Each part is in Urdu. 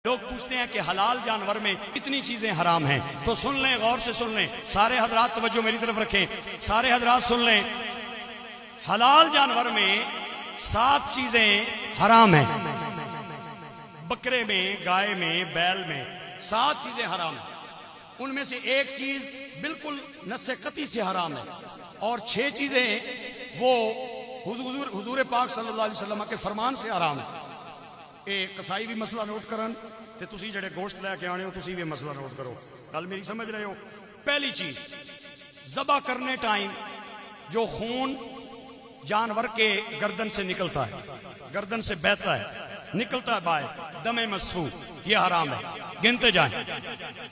لوگ پوچھتے ہیں کہ حلال جانور میں کتنی چیزیں حرام ہیں، تو سن لیں، غور سے سن لیں، سارے حضرات توجہ میری طرف رکھیں، سارے حضرات سن لیں، حلال جانور میں 7 چیزیں حرام ہیں، بکرے میں، گائے میں، بیل میں 7 چیزیں حرام ہیں، ان میں سے ایک چیز بالکل نص قطعی سے حرام ہے، اور 6 چیزیں وہ حضور پاک صلی اللہ علیہ وسلم کے فرمان سے حرام ہے۔ کسائی بھی مسئلہ نوٹ کرن تے تسی جڑے گوشت لے کے آنے ہو تسی بھی مسئلہ نوٹ کرو، گل میری سمجھ رہے ہو؟ پہلی چیز، ذبح کرنے ٹائم جو خون جانور کے گردن سے نکلتا ہے، گردن سے بہتا ہے، نکلتا ہے باہر، دم مسفوح، یہ حرام ہے، گنتے جائیں،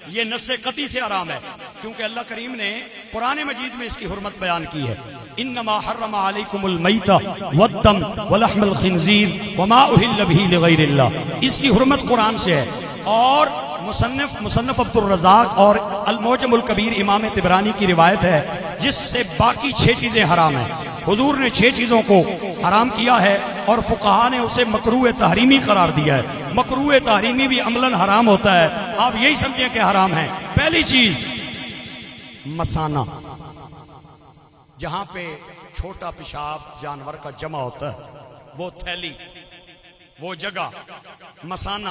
یہ نص قطعی سے حرام ہے، کیونکہ اللہ کریم نے قرآن مجید میں اس کی حرمت بیان کی ہے۔ انما حرم علیکم المیتہ والدم ولحم الخنزیر وما اہل بہ لغیر اللہ، اس کی حرمت قرآن سے ہے۔ اور مصنف عبد الرزاق اور المعجم الکبیر امام طبرانی کی روایت ہے جس سے باقی 6 چیزیں حرام ہیں۔ حضور نے 6 چیزوں کو حرام کیا ہے اور فقہا نے اسے مکروہ تحریمی قرار دیا ہے۔ مکروہ تحریمی بھی عملاً حرام ہوتا ہے، آپ یہی سمجھیں کہ حرام ہے۔ پہلی چیز، مثانہ، جہاں پہ چھوٹا پیشاب جانور کا جمع ہوتا ہے، وہ تھیلی، وہ جگہ، مثانہ،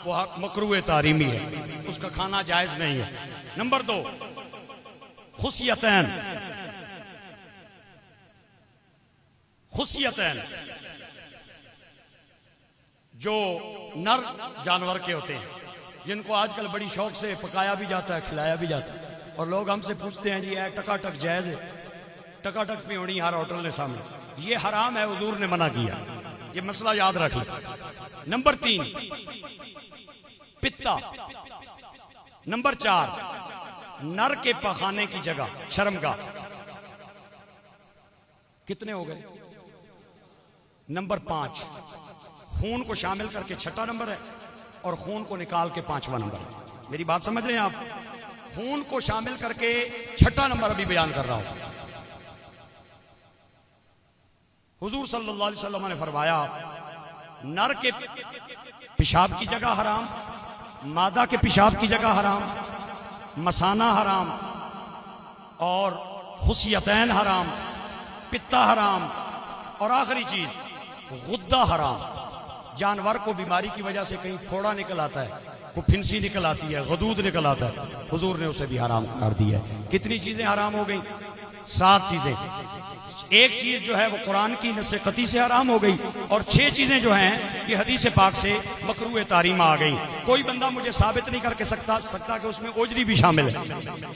وہ مکروہ تحریمی ہے، اس کا کھانا جائز نہیں ہے۔ نمبر 2، خصیتین، خصیتین جو نر جانور کے ہوتے ہیں، جن کو آج کل بڑی شوق سے پکایا بھی جاتا ہے، کھلایا بھی جاتا ہے، اور لوگ ہم سے پوچھتے ہیں جی اے ٹکا ٹک جائز ہے؟ ٹکا ٹک پہ ہونی ہر ہوٹل نے سامنے، یہ حرام ہے، حضور نے منع کیا، یہ مسئلہ یاد رکھ لیں۔ نمبر 3، پتا۔ نمبر 4، نر کے پخانے کی جگہ، شرمگاہ۔ کتنے ہو گئے؟ نمبر 5، خون کو شامل کر کے 6واں نمبر ہے، اور خون کو نکال کے 5واں نمبر ہے۔ میری بات سمجھ رہے ہیں آپ؟ خون کو شامل کر کے 6واں نمبر ابھی بیان کر رہا ہوں۔ حضور صلی اللہ علیہ وسلم نے فرمایا، نر کے پیشاب کی جگہ حرام، مادہ کے پیشاب کی جگہ حرام، مثانہ حرام، اور خصیتین حرام، پتا حرام، اور آخری چیز غدہ حرام۔ جانور کو بیماری کی وجہ سے کہیں پھوڑا نکل آتا ہے، کوئی پھنسی نکل آتی ہے، غدود نکل آتا ہے، حضور نے اسے بھی حرام قرار دیا ہے۔ کتنی چیزیں حرام ہو گئیں؟ 7 چیزیں۔ ایک چیز جو ہے وہ قرآن کی نص قطعی سے حرام ہو گئی، اور 6 چیزیں جو ہیں یہ حدیث پاک سے مکروہ تحریم آ گئی۔ کوئی بندہ مجھے ثابت نہیں کر کے سکتا کہ اس میں اوجری بھی شامل ہے۔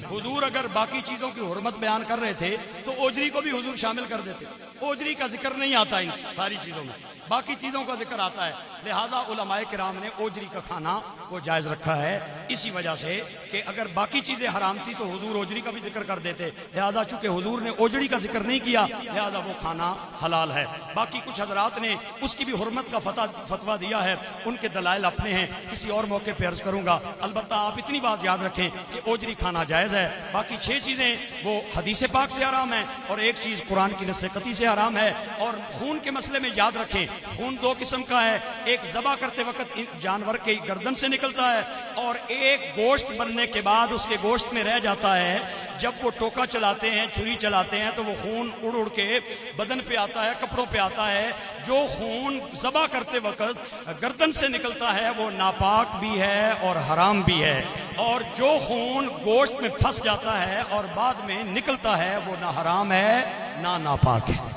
حضور اگر باقی چیزوں کی حرمت بیان کر رہے تھے تو اوجری کو بھی حضور شامل کر دیتے۔ اوجری کا ذکر نہیں آتا ان ساری چیزوں میں، باقی چیزوں کا ذکر آتا ہے، لہٰذا علماء کرام نے اوجری کا کھانا وہ جائز رکھا ہے، اسی وجہ سے کہ اگر باقی چیزیں حرام تھی تو حضور اوجری کا بھی ذکر کر دیتے، لہٰذا چونکہ حضور نے اوجری کا ذکر نہیں کیا لہٰذا وہ کھانا حلال ہے۔ باقی کچھ حضرات نے اس کی بھی حرمت کا فتویٰ دیا ہے، ان کے دلائل اپنے ہیں، کسی اور موقع پہ عرض کروں گا۔ البتہ آپ اتنی بات یاد رکھیں کہ اوجری کھانا جائز ہے، باقی 6 چیزیں وہ حدیث پاک سے حرام ہیں، اور ایک چیز قرآن کی نص قطعی سے حرام ہے۔ اور خون کے مسئلے میں یاد رکھیں، خون 2 قسم کا ہے، ایک ذبح کرتے وقت جانور کے گردن سے نکلتا ہے، اور ایک گوشت بننے کے بعد اس کے گوشت میں رہ جاتا ہے، جب وہ ٹوکا چلاتے ہیں، چھری چلاتے ہیں تو وہ خون اڑ اڑ کے بدن پہ آتا ہے، کپڑوں پہ آتا ہے۔ جو خون ذبح کرتے وقت گردن سے نکلتا ہے وہ ناپاک بھی ہے اور حرام بھی ہے، اور جو خون گوشت میں پھنس جاتا ہے اور بعد میں نکلتا ہے وہ نہ حرام ہے نہ ناپاک ہے۔